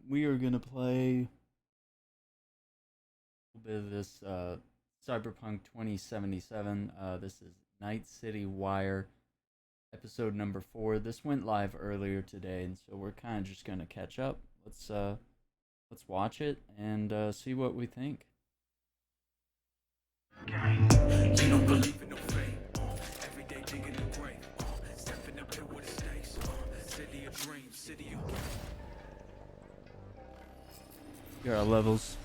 we are gonna play a little bit of this Cyberpunk 2077. This is Night City Wire, episode number 4. This went live earlier today, and so we're kind of just gonna catch up. Let's watch it and see what we think. You don't believe in no fate. Every day digging the grave. Step in the pit with the stakes. City of dreams, city of... Here are our levels.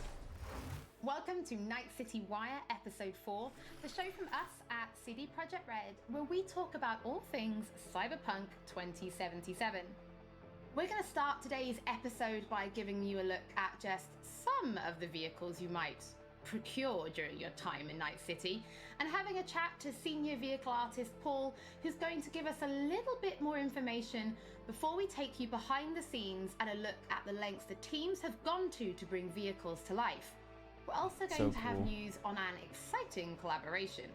Welcome to Night City Wire, Episode 4, the show from us at CD Projekt Red, where we talk about all things Cyberpunk 2077. We're going to start today's episode by giving you a look at just some of the vehicles you might procure during your time in Night City, and having a chat to senior vehicle artist Paul, who's going to give us a little bit more information before we take you behind the scenes and a look at the lengths the teams have gone to bring vehicles to life. We're also going to have news on an exciting collaboration.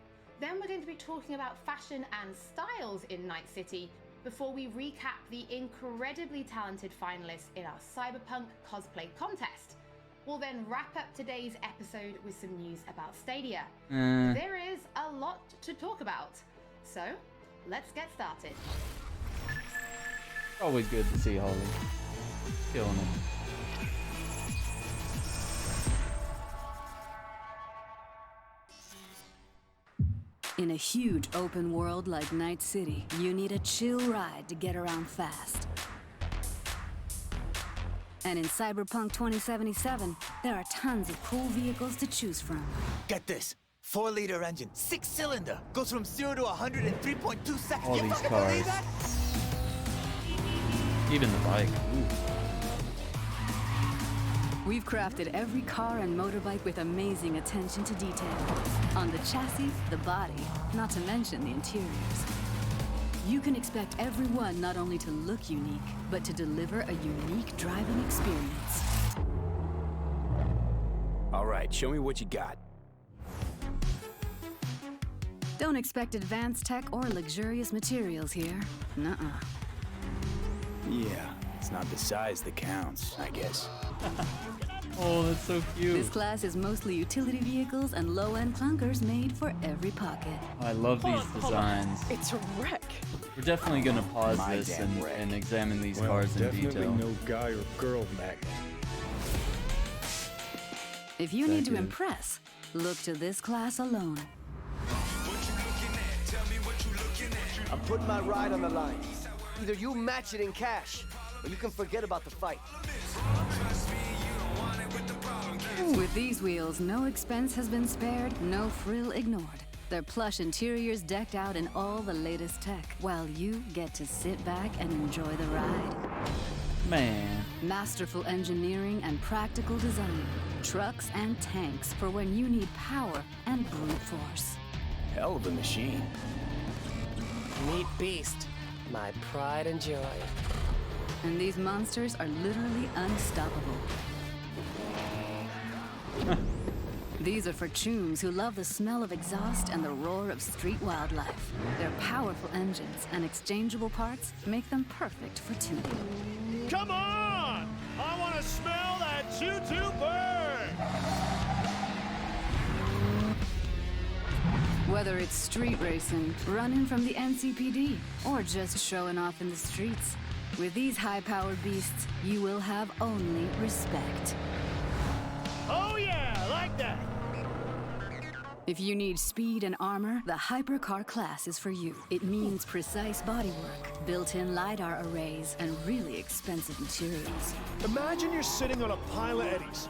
Then we're going to be talking about fashion and styles in Night City before we recap the incredibly talented finalists in our Cyberpunk cosplay contest. We'll then wrap up today's episode with some news about Stadia. There is a lot to talk about, so let's get started. Always good to see Holly. Killing it. In a huge open world like Night City, you need a chill ride to get around fast. And in Cyberpunk 2077, there are tons of cool vehicles to choose from. Get this. 4-liter engine, 6-cylinder, goes from 0 to 100 in 3.2 seconds. All You these fucking cars. believe that? Even the bike. Ooh. We've crafted every car and motorbike with amazing attention to detail. On the chassis, the body, not to mention the interiors. You can expect every one not only to look unique, but to deliver a unique driving experience. All right, show me what you got. Don't expect advanced tech or luxurious materials here. Nuh-uh. Yeah, it's not the size that counts, I guess. Oh, that's so cute. This class is mostly utility vehicles and low-end clunkers made for every pocket. I love these designs. It's a wreck. We're definitely gonna pause My this damn wreck. and examine these Well, cars in definitely detail. no guy or girl magnet. If you need to Second. impress, look to this class alone. I'm putting my ride on the line. Either you match it in cash, or you can forget about the fight. With these wheels, no expense has been spared, no frill ignored. Their plush interiors decked out in all the latest tech, while you get to sit back and enjoy the ride. Man. Masterful engineering and practical design. Trucks and tanks for when you need power and brute force. Hell of a machine. Meet Beast, my pride and joy. And these monsters are literally unstoppable. These are for chooms who love the smell of exhaust and the roar of street wildlife. Their powerful engines and exchangeable parts make them perfect for tuning. Come on! I want to smell that choo-choo burn! Whether it's street racing, running from the NCPD, or just showing off in the streets, with these high-powered beasts, you will have only respect. Oh yeah, like that! If you need speed and armor, the Hypercar class is for you. It means precise bodywork, built-in LiDAR arrays, and really expensive materials. Imagine you're sitting on a pile of eddies.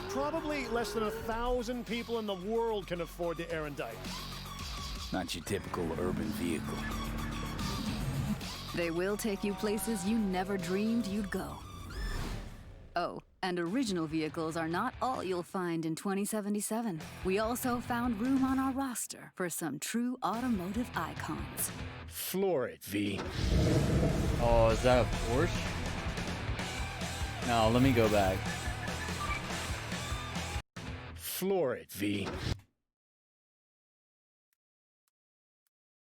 Probably less than 1,000 people in the world can afford the erendite. Not your typical urban vehicle. They will take you places you never dreamed you'd go. Oh, and original vehicles are not all you'll find in 2077. We also found room on our roster for some true automotive icons. Floor it, V. Oh, is that a Porsche? No, let me go back. Floor it, V.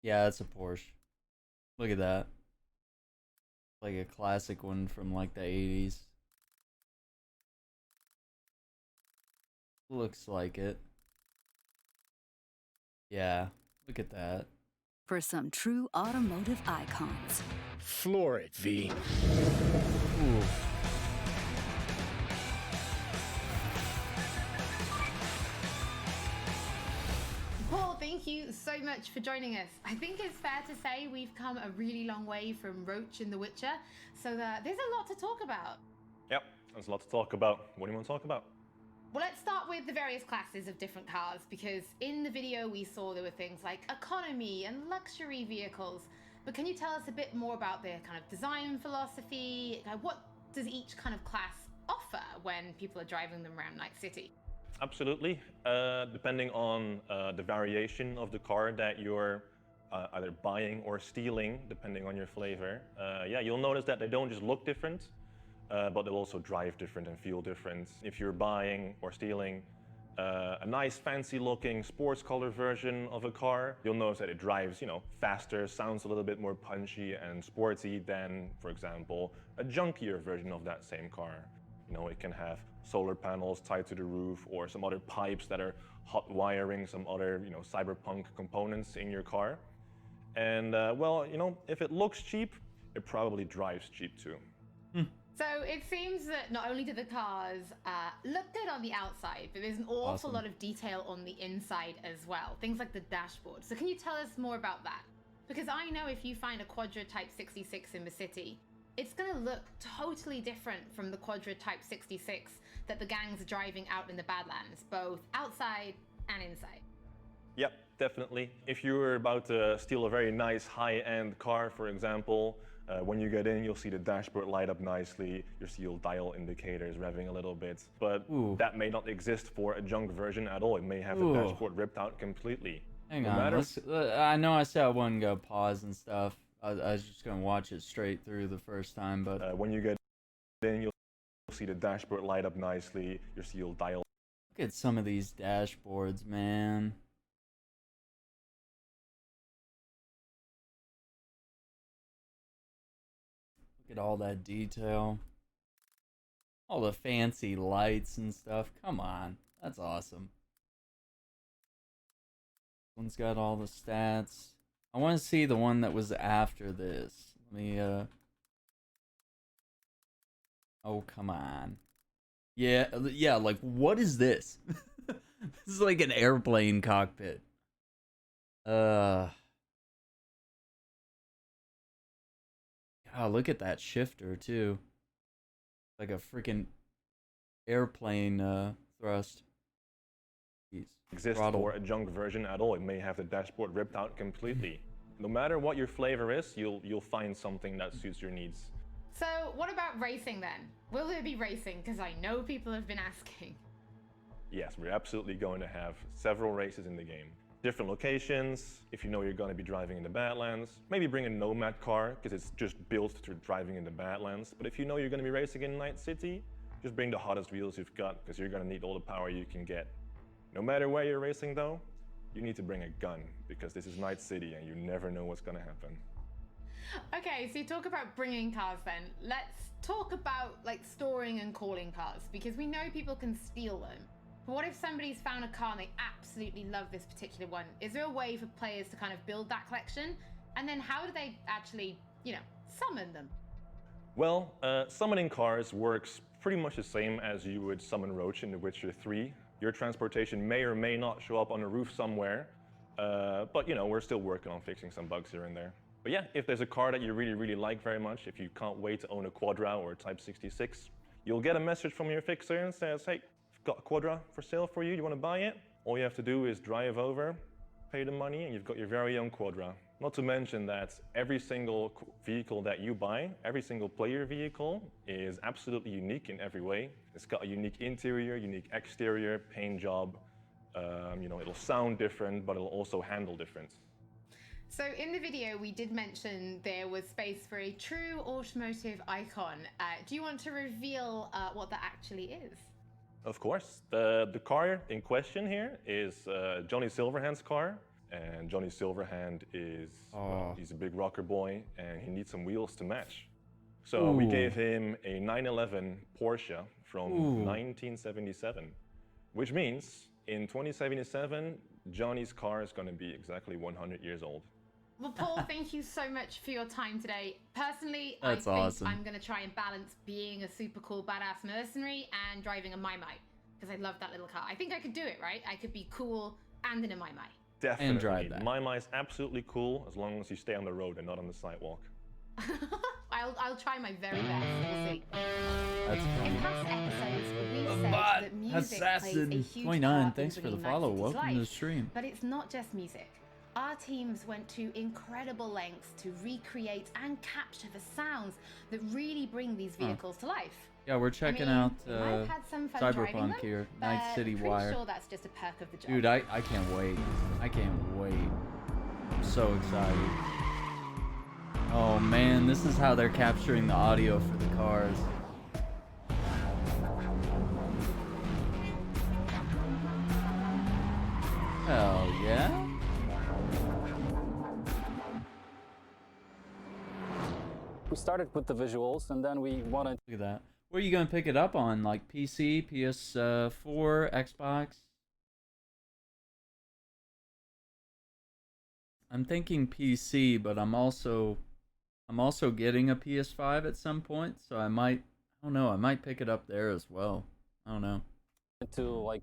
Yeah, it's a Porsche. Look at that. Like a classic one from like the 80s. Looks like it. Yeah, look at that. For some true automotive icons. Floor it, V. Ooh. Paul, thank you so much for joining us. I think it's fair to say we've come a really long way from Roach in The Witcher, so there's a lot to talk about. Yep, there's a lot to talk about. What do you want to talk about? Well, let's start with the various classes of different cars, because in the video we saw there were things like economy and luxury vehicles. But can you tell us a bit more about their kind of design philosophy? What does each kind of class offer when people are driving them around Night City? Absolutely. Depending on the variation of the car that you're either buying or stealing, depending on your flavor, yeah, you'll notice that they don't just look different, but they'll also drive different and feel different. If you're buying or stealing a nice fancy looking sports color version of a car, you'll notice that it drives, faster, sounds a little bit more punchy and sporty than, for example, a junkier version of that same car. It can have solar panels tied to the roof or some other pipes that are hot wiring some other, cyberpunk components in your car. And well, if it looks cheap, it probably drives cheap too. So it seems that not only do the cars look good on the outside, but there's an awful lot of detail on the inside as well. Things like the dashboard. So can you tell us more about that? Because I know if you find a Quadra Type 66 in the city, it's going to look totally different from the Quadra Type 66 that the gangs are driving out in the Badlands, both outside and inside. Yep, definitely. If you're about to steal a very nice high-end car, for example, when you get in, you'll see the dashboard light up nicely. You'll see your dial indicators revving a little bit. But that may not exist for a junk version at all. It may have the dashboard ripped out completely. Hang on, I know I said I wouldn't go pause and stuff. I was just going to watch it straight through the first time, but... when you get in, you'll see the dashboard light up nicely. You'll see your dial. Look at some of these dashboards, man. Look at all that detail. All the fancy lights and stuff. Come on. That's awesome. One's got all the stats. I want to see the one that was after this. Let me, oh, come on. Yeah, like, what is this? This is like an airplane cockpit. God, look at that shifter, too. Like a freaking airplane, thrust. Jeez. Exist for a junk version at all. It may have the dashboard ripped out completely. No matter what your flavor is, you'll find something that suits your needs. So what about racing then? Will there be racing? Because I know people have been asking. Yes, we're absolutely going to have several races in the game. Different locations, if you know you're going to be driving in the Badlands. Maybe bring a Nomad car, because it's just built for driving in the Badlands. But if you know you're going to be racing in Night City, just bring the hottest wheels you've got, because you're going to need all the power you can get. No matter where you're racing though, you need to bring a gun, because this is Night City and you never know what's going to happen. Okay, so you talk about bringing cars then. Let's talk about like storing and calling cars, because we know people can steal them. But what if somebody's found a car and they absolutely love this particular one? Is there a way for players to kind of build that collection? And then how do they actually, summon them? Well, summoning cars works pretty much the same as you would summon Roach in The Witcher 3. Your transportation may or may not show up on a roof somewhere, but we're still working on fixing some bugs here and there. But yeah, if there's a car that you really, really like very much, if you can't wait to own a Quadra or a Type 66, you'll get a message from your fixer and says, hey, I've got a Quadra for sale for you, you want to buy it? All you have to do is drive over, pay the money, and you've got your very own Quadra. Not to mention that every single vehicle that you buy, every single player vehicle, is absolutely unique in every way. It's got a unique interior, unique exterior, paint job. It'll sound different, but it'll also handle different. So in the video, we did mention there was space for a true automotive icon. Do you want to reveal what that actually is? Of course. The car in question here is Johnny Silverhand's car. And Johnny Silverhand is, he's a big rocker boy, and he needs some wheels to match. So we gave him a 911 Porsche from 1977. which means in 2077, Johnny's car is going to be exactly 100 years old. Well, Paul, thank you so much for your time today. Personally, That's I think awesome. I'm going to try and balance being a super cool badass mercenary and driving a Mai Mai, because I love that little car. I think I could do it, right? I could be cool and in a Mai Mai. Definitely. And drive that. My is absolutely cool as long as you stay on the road and not on the sidewalk. I'll try my very best. We'll see. That's In funny. past episodes, we said Bot that music plays a Assassin huge 29, part thanks in for the bringing follow. Night City's Welcome to the life. stream. But it's not just music. Our teams went to incredible lengths to recreate and capture the sounds that really bring these vehicles to life. Yeah, we're checking I mean, out I've had some fun driving them, Cyberpunk here, Night but City pretty Wire. sure that's just a perk of the job. Dude, I can't wait. I can't wait. I'm so excited. Oh man, this is how they're capturing the audio for the cars. Hell yeah. We started with the visuals, and then we wanted. Look at that. Where are you gonna pick it up on? Like PC, PS4, Xbox? I'm thinking PC, but I'm also getting a PS5 at some point, so I don't know, I might pick it up there as well. I don't know. To like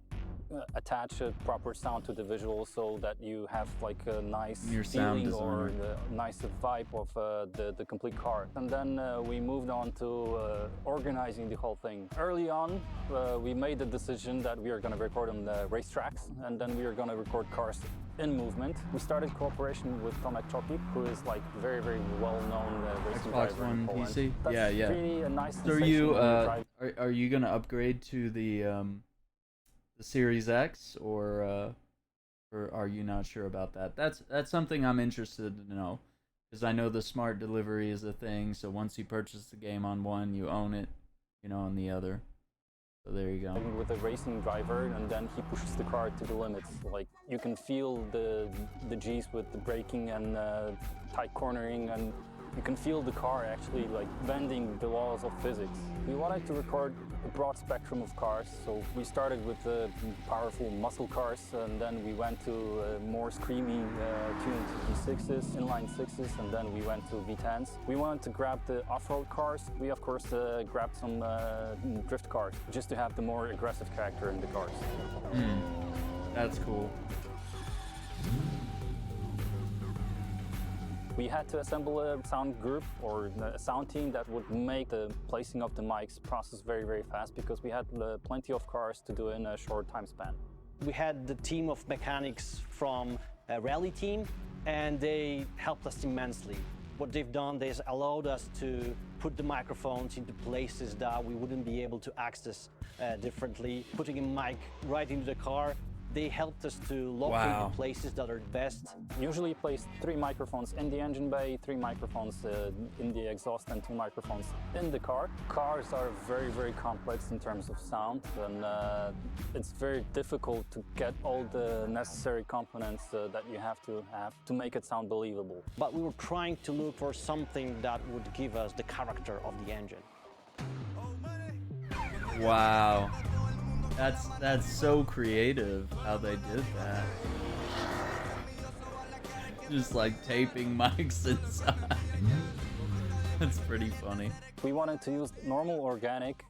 attach a proper sound to the visuals so that you have like a nice Your sound feeling or designer. the nice vibe of the complete car. And then we moved on to organizing the whole thing. Early on, we made the decision that we are going to record on the racetracks, and then we are going to record cars in movement. We started cooperation with Tomek Choki, who is like very, very well-known racing Xbox driver in One, Poland. PC? That's Yeah. really a nice So sensation are you when you drive. are you gonna upgrade to the Series X, or are you not sure about that? That's something I'm interested to know, because I know the smart delivery is a thing. So once you purchase the game on one, you own it, on the other. So there you go. With a racing driver, and then he pushes the car to the limits. Like you can feel the G's with the braking and tight cornering, and you can feel the car actually like bending the laws of physics. We wanted to record a broad spectrum of cars, so we started with the powerful muscle cars, and then we went to more screamy tuned V6s, inline 6s, and then we went to V10s. We wanted to grab the off-road cars. We of course grabbed some drift cars, just to have the more aggressive character in the cars. That's cool. We had to assemble a sound group or a sound team that would make the placing of the mics process very, very fast, because we had plenty of cars to do in a short time span. We had the team of mechanics from a rally team, and they helped us immensely. What they've done, they've allowed us to put the microphones into places that we wouldn't be able to access differently. Putting a mic right into the car, they helped us to locate the places that are best. Usually place 3 microphones in the engine bay, 3 microphones in the exhaust, and 2 microphones in the car. Cars are very, very complex in terms of sound, and it's very difficult to get all the necessary components that you have to make it sound believable. But we were trying to look for something that would give us the character of the engine. Wow. That's so creative how they did that. Just like taping mics inside. That's pretty funny. We wanted to use normal organic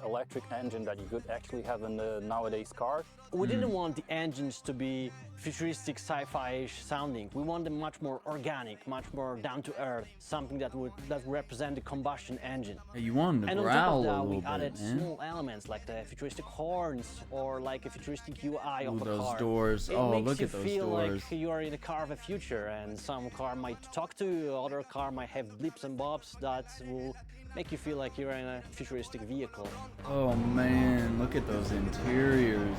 electric engine that you could actually have in the nowadays car. We didn't want the engines to be futuristic sci-fi-ish sounding. We want them much more organic, much more down to earth, something that would represent the combustion engine. Hey, you want them to And on growl top a of that, little we added bit, man. small elements like the futuristic horns or like a futuristic UI of Ooh, a those car. doors. It Oh, makes look you at those feel doors. like you are in a car of the future, and some car might talk to you, other car might have blips and bobs that will make you feel like you're in a futuristic vehicle. Oh man, look at those interiors.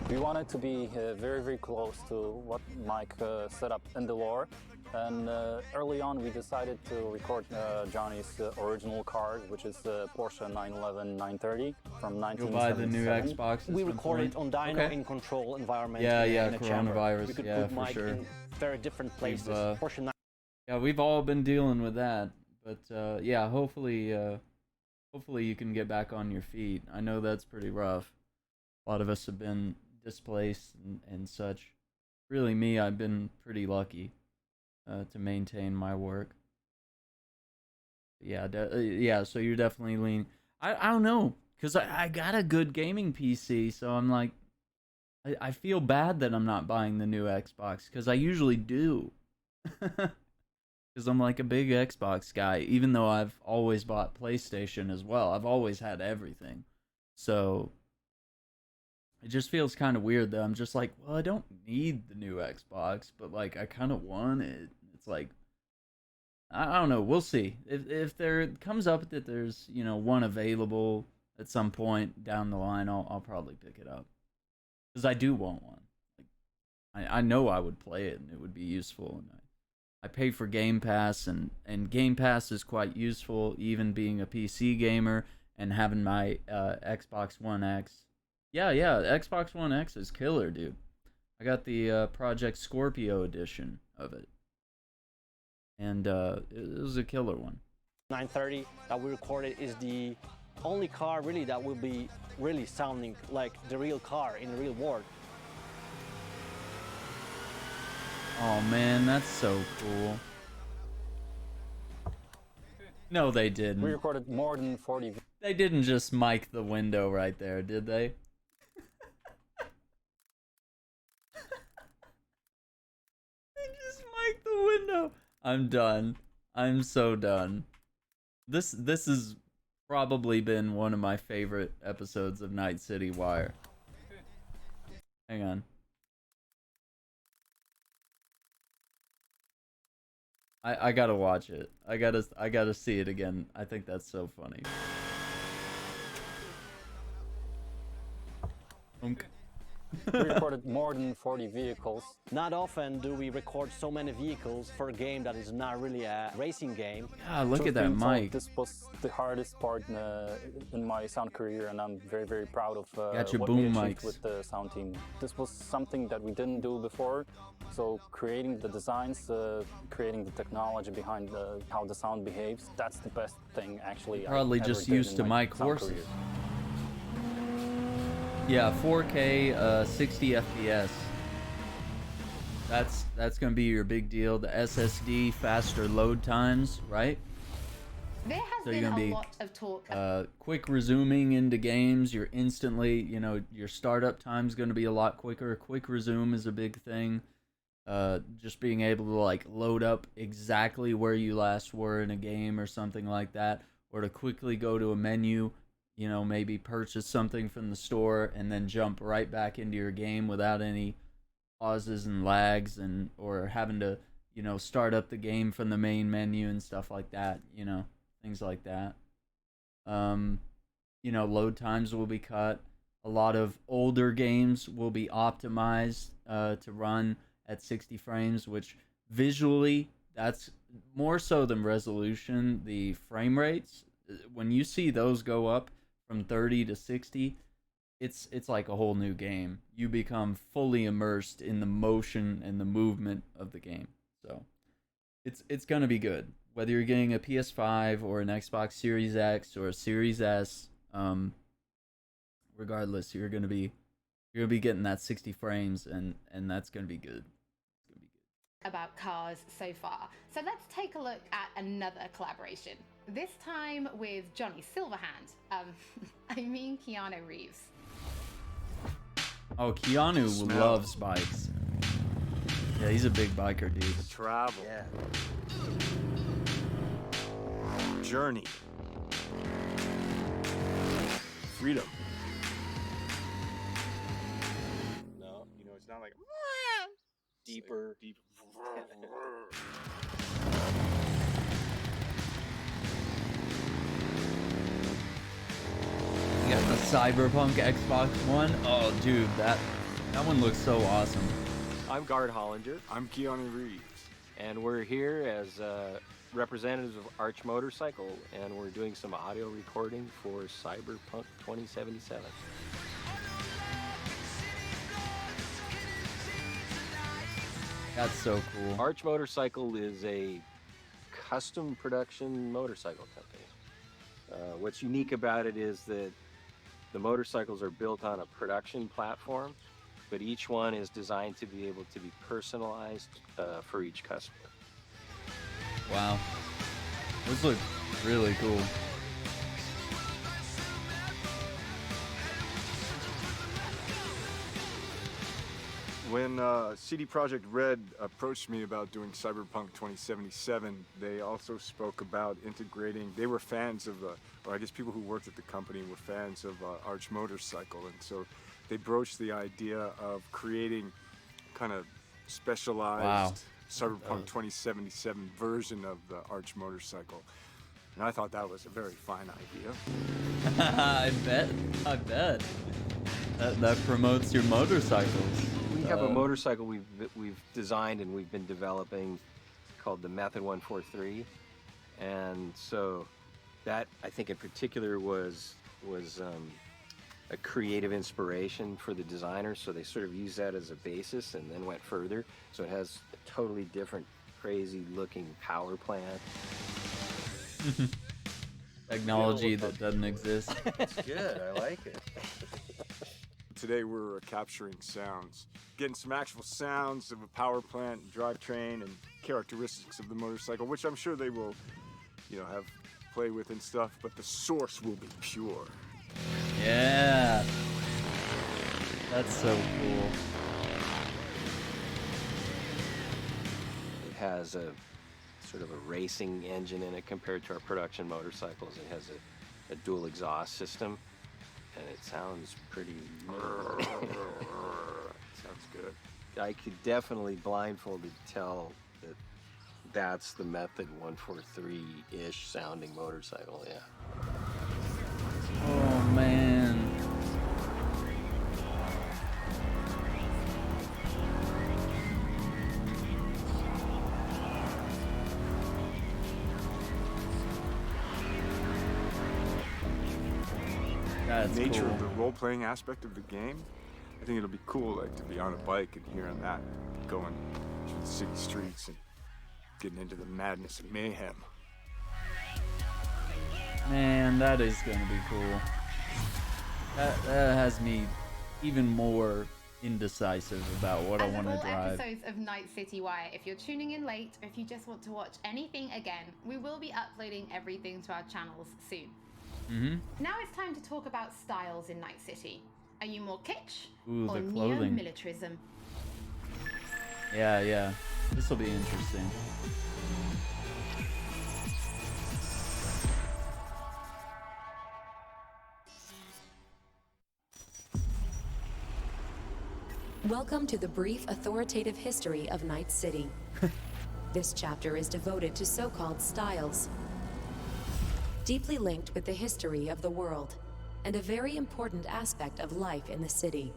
We wanted to be very, very close to what Mike set up in the lore. And early on, we decided to record Johnny's original car, which is Porsche 911 930 from 1977. You'll buy the new Xbox. We recorded on dyno in control environment. Yeah, in a chamber. coronavirus. We could Yeah, put for Mike sure. in very different places. Porsche Yeah, we've all been dealing with that, but yeah, hopefully you can get back on your feet. I know that's pretty rough. A lot of us have been displaced and such. Really, me, I've been pretty lucky to maintain my work. Yeah, yeah. So you're definitely lean. I don't know, cause I got a good gaming PC, so I'm like, I feel bad that I'm not buying the new Xbox, cause I usually do. Cause I'm like a big Xbox guy, even though I've always bought PlayStation as well. I've always had everything, so it just feels kind of weird that I'm just like, well, I don't need the new Xbox, but like I kind of want it. It's like, I don't know. We'll see. If there comes up that there's, you know, one available at some point down the line, I'll probably pick it up, because I do want one. Like, I know I would play it and it would be useful, and I pay for Game Pass, and Game Pass is quite useful, even being a PC gamer and having my Xbox One X. Yeah, Xbox One X is killer, dude. I got the Project Scorpio edition of it, and it was a killer one. 930 that we recorded is the only car really that will be really sounding like the real car in the real world. Oh man, that's so cool. No, they didn't. We recorded more than 40. They didn't just mic the window right there, did they? They just mic the window. I'm done. I'm so done. This has probably been one of my favorite episodes of Night City Wire. Hang on. I gotta watch it. I gotta see it again. I think that's so funny. We recorded more than 40 vehicles. Not often do we record so many vehicles for a game that is not really a racing game. Yeah, look at that mic. This was the hardest part in my sound career, and I'm very, very proud of Got your what boom we achieved mics with the sound team. This was something that we didn't do before, so creating the designs, creating the technology behind how the sound behaves, that's the best thing actually. Probably I just ever did used in to my mic sound horses. career. Yeah, 4K, 60 FPS. That's gonna be your big deal. The SSD, faster load times, right? There has So been you're gonna a be lot of talk. quick resuming into games. You're instantly, you know, your startup time's gonna be a lot quicker. Quick resume is a big thing. Just being able to like load up exactly where you last were in a game or something like that, or to quickly go to a menu. You know, maybe purchase something from the store and then jump right back into your game without any pauses and lags, and or having to, you know, start up the game from the main menu and stuff like that, you know, things like that. You know, load times will be cut. A lot of older games will be optimized to run at 60 frames, which visually, that's more so than resolution. The frame rates, when you see those go up from 30 to 60, it's like a whole new game. You become fully immersed in the motion and the movement of the game. So it's gonna be good. Whether you're getting a PS5 or an Xbox Series X or a Series S, regardless, you're gonna be getting that 60 frames, and that's gonna be good. It's gonna be good. About cars so far. So let's take a look at another collaboration. This time with Johnny Silverhand. I mean Keanu Reeves. Oh, Keanu loves bikes. Yeah, he's a big biker dude. Travel. Yeah. Journey. Freedom. No, you know, it's not like deeper. Deep. You got the Cyberpunk Xbox One. Oh, dude, that one looks so awesome. I'm Gard Hollinger. I'm Keanu Reeves. And we're here as representatives of Arch Motorcycle, and we're doing some audio recording for Cyberpunk 2077. That's so cool. Arch Motorcycle is a custom production motorcycle company. What's unique about it is that the motorcycles are built on a production platform, but each one is designed to be able to be personalized for each customer. Wow. Those look really cool. When CD Projekt Red approached me about doing Cyberpunk 2077, they also spoke about integrating. They were fans of, or I guess people who worked at the company were fans of Arch Motorcycle, and so they broached the idea of creating kind of specialized Cyberpunk 2077 version of the Arch Motorcycle. And I thought that was a very fine idea. I bet. That promotes your motorcycles. We have a motorcycle we've designed and we've been developing called the Method 143, and so that I think in particular was a creative inspiration for the designers. So they sort of used that as a basis and then went further. So it has a totally different, crazy-looking power plant. Technology that doesn't exist. It's good. I like it. Today we're capturing sounds, getting some actual sounds of a power plant, drivetrain, and characteristics of the motorcycle, which I'm sure they will, have play with and stuff, but the source will be pure. Yeah. That's so cool. It has a sort of a racing engine in it compared to our production motorcycles. It has a dual exhaust system. And it sounds pretty. Sounds good. I could definitely blindfolded tell that that's the Method 143-ish sounding motorcycle. Yeah. Oh man. That's nature cool. of the role-playing aspect of the game, I think it'll be cool, like to be on a bike and hearing that, going through the city streets and getting into the madness and mayhem. Man, that is gonna be cool. That has me even more indecisive about what I want to drive. As with all episodes of Night City Wire, if you're tuning in late or if you just want to watch anything again, we will be uploading everything to our channels soon. Now it's time to talk about styles in Night City. Are you more kitsch or neo-militarism? Yeah. This will be interesting. Welcome to the brief authoritative history of Night City. This chapter is devoted to so-called styles, deeply linked with the history of the world, and a very important aspect of life in the city.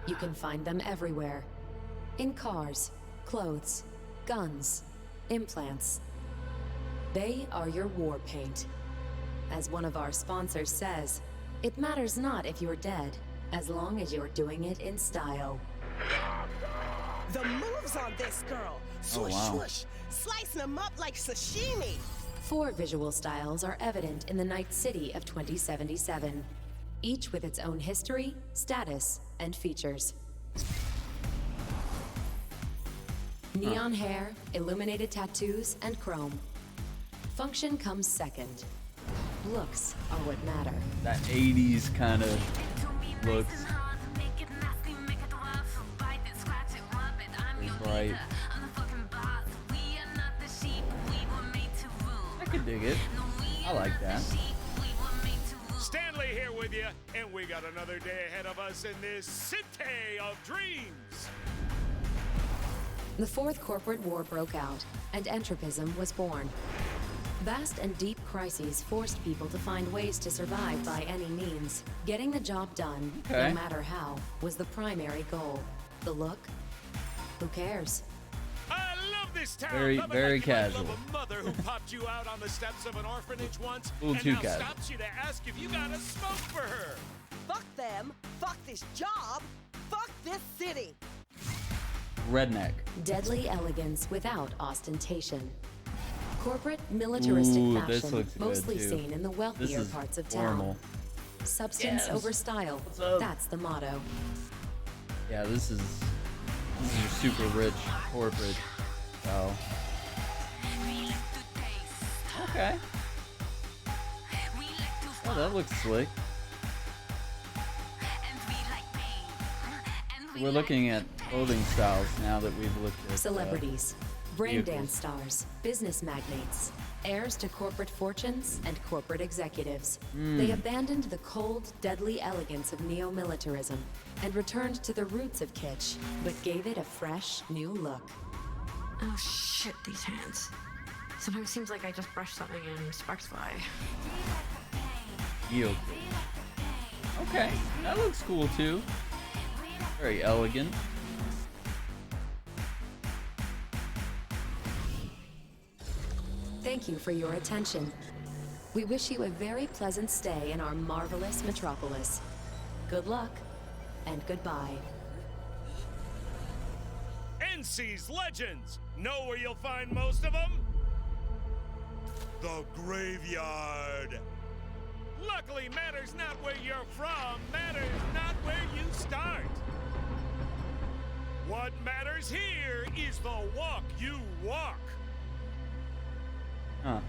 You can find them everywhere. In cars, clothes, guns, implants. They are your war paint. As one of our sponsors says, it matters not if you're dead, as long as you're doing it in style. The moves on this girl. Swoosh, swoosh. Slicing them up like sashimi. 4 visual styles are evident in the Night City of 2077, each with its own history, status, and features. Neon hair, illuminated tattoos, and chrome. Function comes second. Looks are what matter. That 80s kind of looks. Right. I can dig it. I like that. Stanley here with you, and we got another day ahead of us in this city of dreams. The Fourth Corporate War broke out, and entropism was born. Vast and deep crises forced people to find ways to survive by any means. Getting the job done, no matter how, was the primary goal. The look? Who cares? I love this town. Very casual. Love a mother who popped you out on the steps of an orphanage once and now casual. stops you to ask if you got a smoke for her. Fuck them. Fuck this job. Fuck this city. Redneck. Deadly elegance without ostentation. Corporate, militaristic this fashion, looks good, mostly too. seen in the wealthier This is parts of formal. town. Substance Yes. over style. What's up? That's the motto. Yeah, this is your super rich corporate style. Okay. Oh, that looks slick. We're looking at clothing styles now that we've looked at Celebrities, brain vehicles. dance stars, business magnates, heirs to corporate fortunes, and corporate executives. They abandoned the cold, deadly elegance of neo-militarism and returned to the roots of kitsch, but gave it a fresh, new look. Oh shit, these hands. Sometimes it seems like I just brushed something and sparks fly. Yield. Okay, that looks cool too. Very elegant. Thank you for your attention. We wish you a very pleasant stay in our marvelous metropolis. Good luck, and goodbye. NC's Legends! Know where you'll find most of them? The graveyard! Luckily, matters not where you're from, matters not where you start. What matters here is the walk you walk. Huh.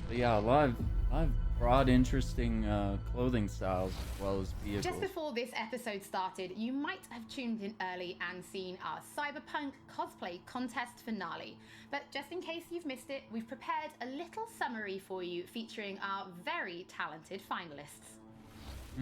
But yeah, a lot of broad, interesting clothing styles as well as vehicles. Just before this episode started, you might have tuned in early and seen our Cyberpunk cosplay contest finale. But just in case you've missed it, we've prepared a little summary for you featuring our very talented finalists.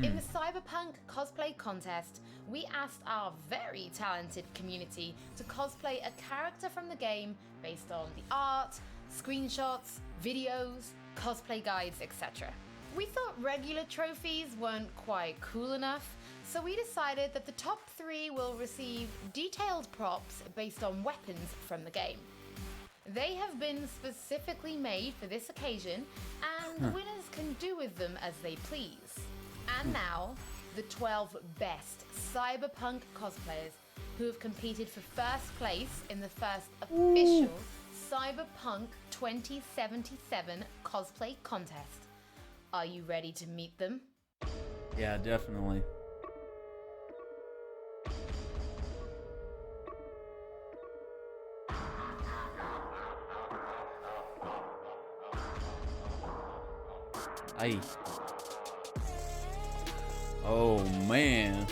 In the Cyberpunk cosplay contest, we asked our very talented community to cosplay a character from the game based on the art, screenshots, videos, cosplay guides, etc. We thought regular trophies weren't quite cool enough, so we decided that the top 3 will receive detailed props based on weapons from the game. They have been specifically made for this occasion, and the winners can do with them as they please. And now, the 12 best Cyberpunk cosplayers who have competed for first place in the first official Cyberpunk 2077 cosplay contest. Are you ready to meet them? Yeah, definitely. Aye. Oh man.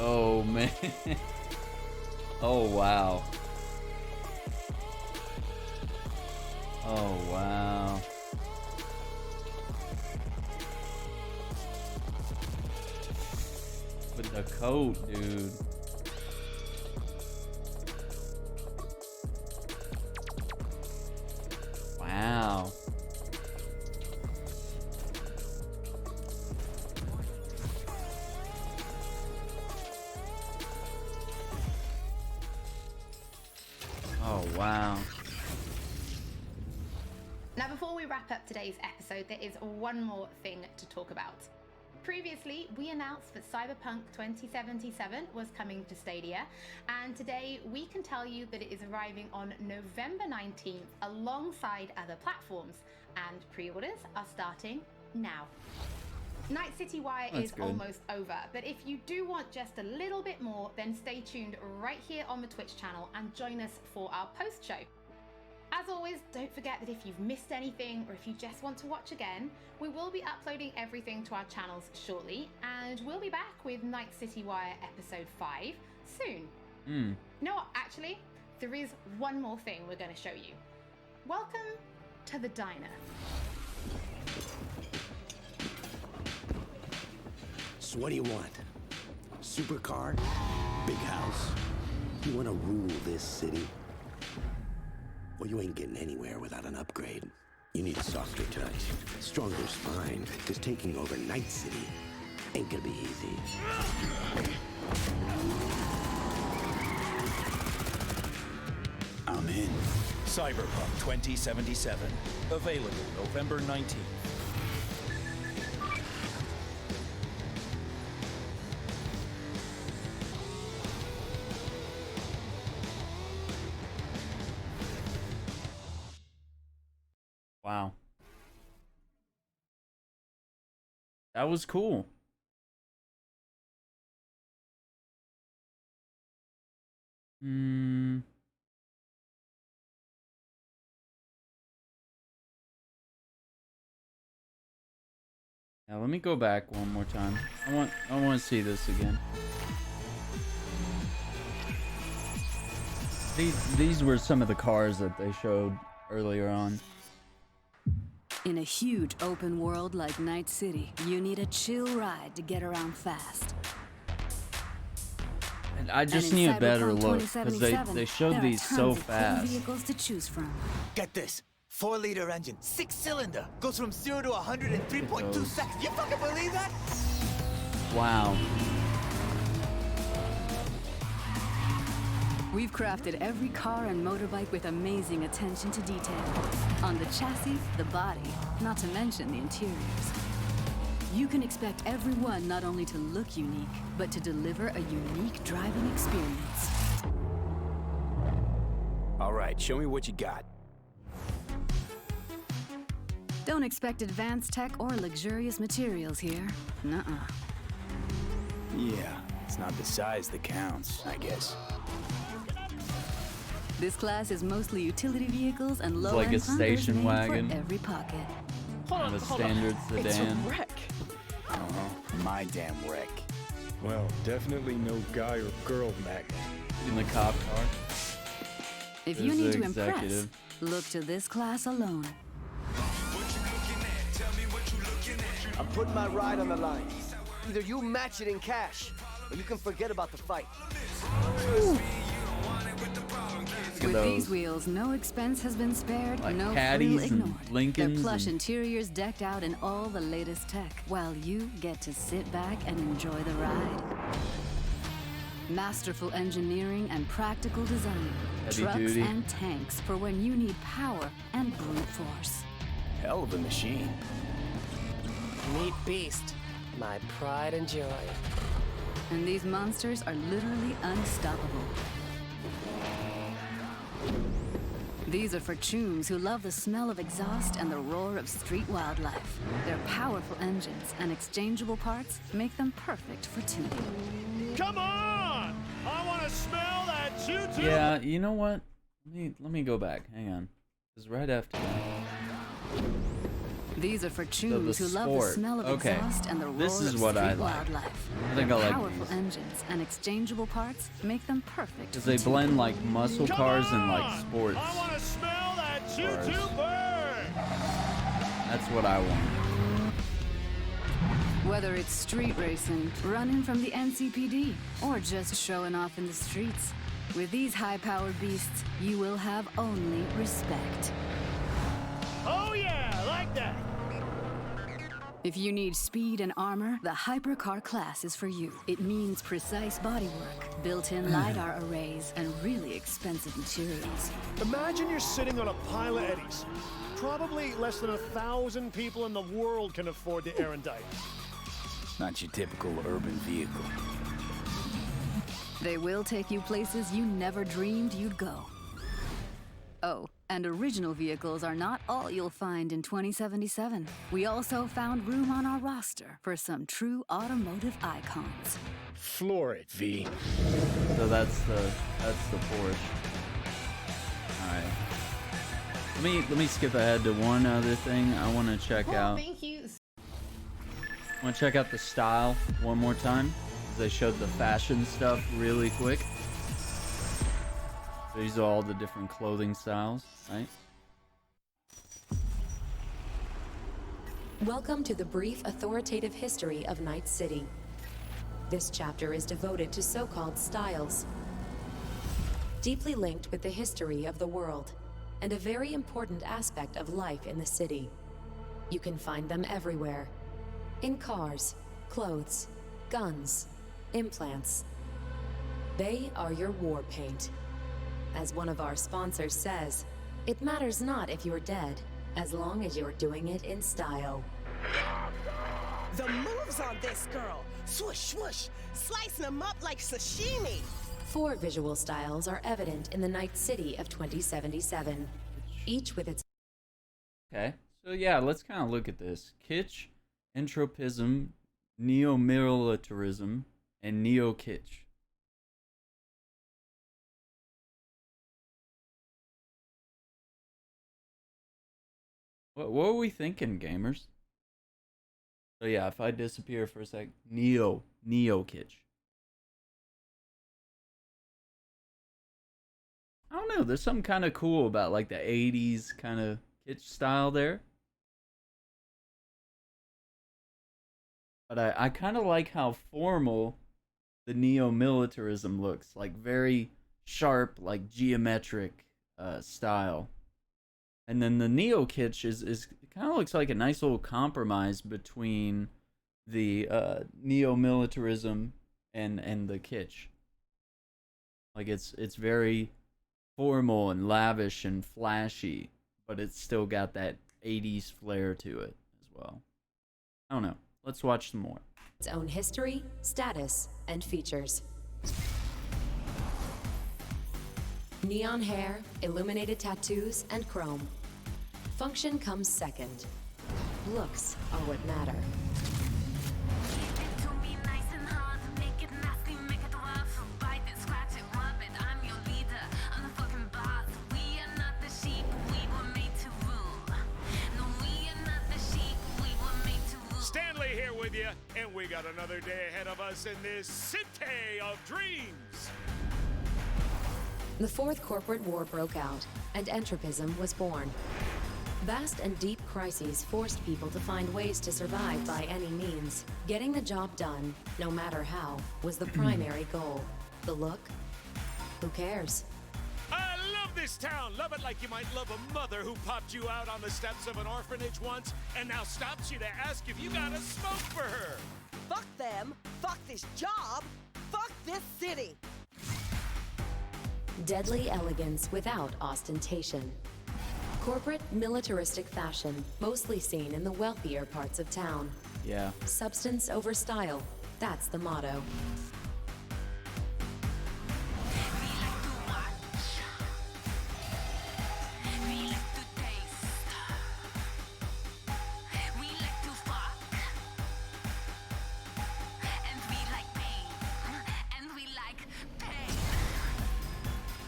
Oh man. Oh wow. Oh wow. With the coat, dude. Wow. Oh, wow. Now, before we wrap up today's episode, there is one more thing to talk about. Previously, we announced that Cyberpunk 2077 was coming to Stadia, and today we can tell you that it is arriving on November 19th alongside other platforms, and pre-orders are starting now. Night City Wire That's is good. almost over, but if you do want just a little bit more, then stay tuned right here on the Twitch channel and join us for our post show. As always, don't forget that if you've missed anything or if you just want to watch again, we will be uploading everything to our channels shortly, and we'll be back with Night City Wire episode 5 soon. You know what, actually, there is one more thing we're going to show you. Welcome to the diner. So what do you want? Supercar? Big house? You want to rule this city? Well, you ain't getting anywhere without an upgrade. You need a softer touch, stronger spine, because taking over Night City ain't gonna be easy. I'm Cyberpunk 2077. Available November 19th. Wow. That was cool. Now let me go back one more time. I want to see this again. These were some of the cars that they showed earlier on. In a huge open world like Night City, you need a chill ride to get around fast. And I just need a better look because they showed these so fast. Vehicles to choose from. Get this. 4-liter engine, 6-cylinder, goes from 0 to 100 in 3.2 seconds. You fucking believe that? Wow. We've crafted every car and motorbike with amazing attention to detail. On the chassis, the body, not to mention the interiors. You can expect everyone not only to look unique, but to deliver a unique driving experience. All right, show me what you got. Don't expect advanced tech or luxurious materials here. Nuh-uh. Yeah, it's not the size that counts, I guess. This class is mostly utility vehicles and low-end like a station wagon. for every pocket. Hold on, standard sedan. It's a wreck. My damn wreck. Well, definitely no guy or girl magnet. In the cop car. If you need to impress, look to this class alone. I'm putting my ride on the line. Either you match it in cash, or you can forget about the fight. With these wheels, no expense has been spared, like no Caddies frill ignored. and Lincolns Their plush and... interiors decked out in all the latest tech, while you get to sit back and enjoy the ride. Masterful engineering and practical design. Heavy Trucks duty. and tanks for when you need power and brute force. Hell of a machine. Meet Beast, my pride and joy. And these monsters are literally unstoppable. These are for chooms who love the smell of exhaust and the roar of street wildlife. Their powerful engines and exchangeable parts make them perfect for tuning. Come on! I want to smell that choo-choo! Yeah, you know what? Let me go back. Hang on. Because right after that... These are for chooms who love the smell of exhaust and the roar of street wildlife. I think I like powerful engines and exchangeable parts make them perfect. Because they blend like muscle cars and like sports. I want to smell that choo-choo burn! That's what I want. Whether it's street racing, running from the NCPD, or just showing off in the streets, with these high-powered beasts, you will have only respect. Oh yeah, like that! If you need speed and armor, the Hypercar class is for you. It means precise bodywork, built-in LiDAR arrays, and really expensive materials. Imagine you're sitting on a pile of eddies. Probably less than 1,000 people in the world can afford the erudite. Not your typical urban vehicle. They will take you places you never dreamed you'd go. Oh, and original vehicles are not all you'll find in 2077. We also found room on our roster for some true automotive icons. Floor it, V. So that's the Porsche. All right. Let me skip ahead to one other thing I want to check out. Thank you. I want to check out the style one more time. They showed the fashion stuff really quick. These are all the different clothing styles, right? Welcome to the brief authoritative history of Night City. This chapter is devoted to so-called styles, deeply linked with the history of the world, and a very important aspect of life in the city. You can find them everywhere. In cars, clothes, guns, implants. They are your war paint. As one of our sponsors says, It matters not if you're dead, as long as you're doing it in style. The moves on this girl. Swoosh, swoosh. Slicing them up like sashimi. 4 visual styles are evident in the Night City of 2077, each with its... Okay, so yeah, let's kind of look at this. Kitsch, entropism, neo-militarism, and neo-kitsch. What were we thinking, gamers? So yeah, if I disappear for a sec, neo-kitsch. I don't know, there's something kind of cool about like the 80s kind of kitsch style there. But I kind of like how formal the neo-militarism looks. Like very sharp, like geometric style. And then the neo-kitsch is kind of looks like a nice little compromise between the neo-militarism and the kitsch. Like it's very formal and lavish and flashy, but it's still got that 80s flair to it as well. I don't know. Let's watch some more. Its own history, status, and features. Neon hair, illuminated tattoos, and chrome. Function comes second. Looks are what matter. Stanley here with you, and we got another day ahead of us in this city of dreams. The Fourth Corporate War broke out, and entropism was born. Vast and deep crises forced people to find ways to survive by any means. Getting the job done, no matter how, was the primary goal. The look? Who cares? I love this town. Love it like you might love a mother who popped you out on the steps of an orphanage once and now stops you to ask if you got a smoke for her. Fuck them. Fuck this job. Fuck this city. Deadly elegance without ostentation. Corporate, militaristic fashion, mostly seen in the wealthier parts of town. Yeah. Substance over style. That's the motto.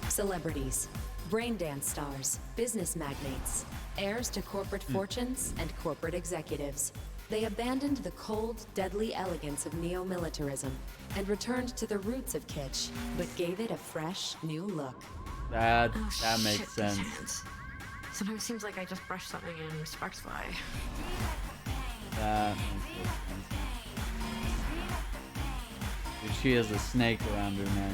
Celebrities, brain dance stars, business magnates, heirs to corporate fortunes and corporate executives. They abandoned the cold, deadly elegance of neo-militarism and returned to the roots of kitsch, but gave it a fresh, new look. That shit, makes these sense. hands. Sometimes it seems like I just brushed something and sparks fly. That makes sense. Dude, she has a snake around her neck.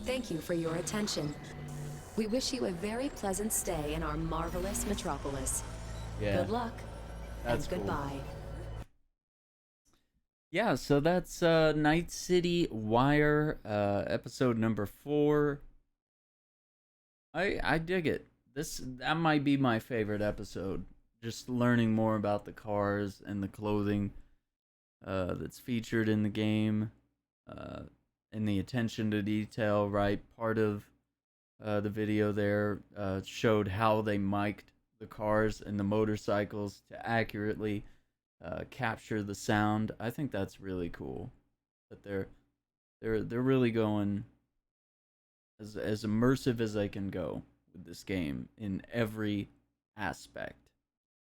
Thank you for your attention. We wish you a very pleasant stay in our marvelous metropolis. Yeah. Good luck That's and goodbye. Yeah, so that's Night City Wire, episode number 4. I dig it. That might be my favorite episode. Just learning more about the cars and the clothing that's featured in the game, and the attention to detail. Right, part of the video there showed how they mic'd the cars and the motorcycles to accurately capture the sound. I think that's really cool. That they're really going as immersive as they can go with this game in every aspect.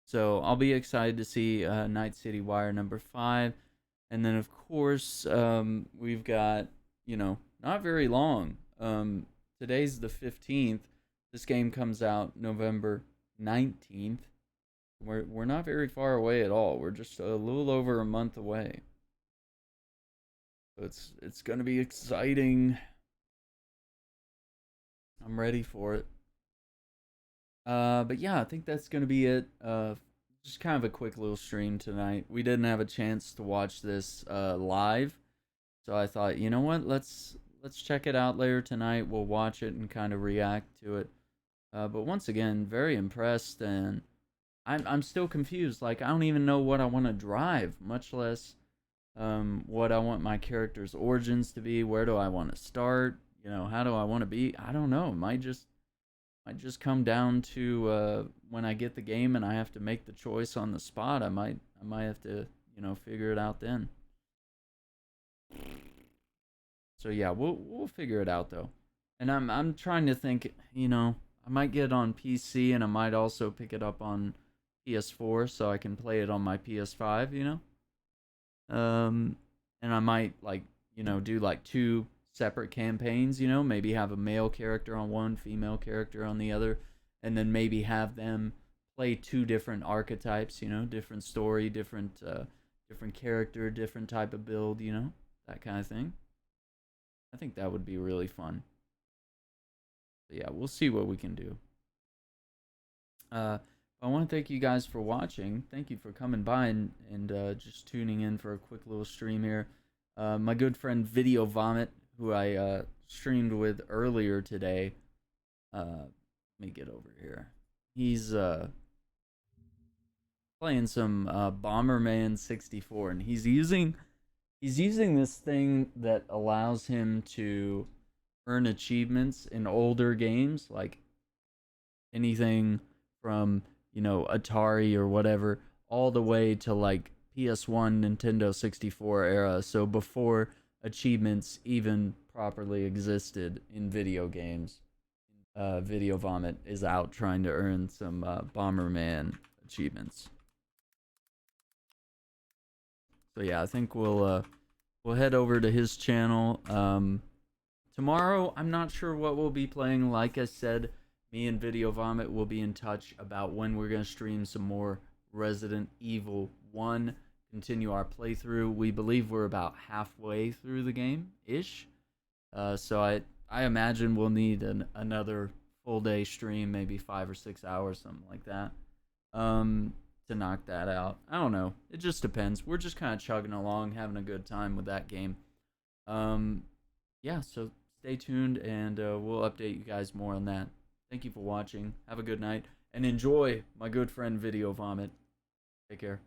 So I'll be excited to see Night City Wire number 5, and then of course we've got, not very long. Today's the 15th. This game comes out November 19th. We're not very far away at all. We're just a little over a month away. So it's gonna be exciting. I'm ready for it. But yeah, I think that's gonna be it. Just kind of a quick little stream tonight. We didn't have a chance to watch this live, so I thought, you know what? Let's let's check it out later tonight. We'll watch it and kind of react to it. But once again, very impressed, and I'm still confused. Like, I don't even know what I want to drive, much less what I want my character's origins to be. Where do I want to start? You know, how do I want to be? I don't know. It might just come down to when I get the game and I have to make the choice on the spot. I might have to, you know, figure it out then. So yeah, we'll figure it out though. And I'm trying to think, you know, I might get it on PC and I might also pick it up on PS4 so I can play it on my PS5, you know? And I might, like, you know, do like 2 separate campaigns, you know, maybe have a male character on one, female character on the other, and then maybe have them play 2 different archetypes, you know, different story, different character, different type of build, you know, that kind of thing. I think that would be really fun. But yeah, we'll see what we can do. I want to thank you guys for watching. Thank you for coming by and just tuning in for a quick little stream here. My good friend Video Vomit, who I streamed with earlier today. Let me get over here. He's playing some Bomberman 64, and he's using this thing that allows him to earn achievements in older games, like anything from, you know, Atari or whatever, all the way to like PS1, Nintendo 64 era, so before achievements even properly existed in video games. Video Vomit is out trying to earn some Bomberman achievements. So yeah, I think we'll head over to his channel. Tomorrow, I'm not sure what we'll be playing. Like I said, me and Video Vomit will be in touch about when we're going to stream some more Resident Evil 1. Continue our playthrough. We believe we're about halfway through the game-ish. So I imagine we'll need another full day stream, maybe 5 or 6 hours, something like that, to knock that out. I don't know. It just depends. We're just kind of chugging along, having a good time with that game. Yeah, so stay tuned, and we'll update you guys more on that. Thank you for watching. Have a good night, and enjoy my good friend Video Vomit. Take care.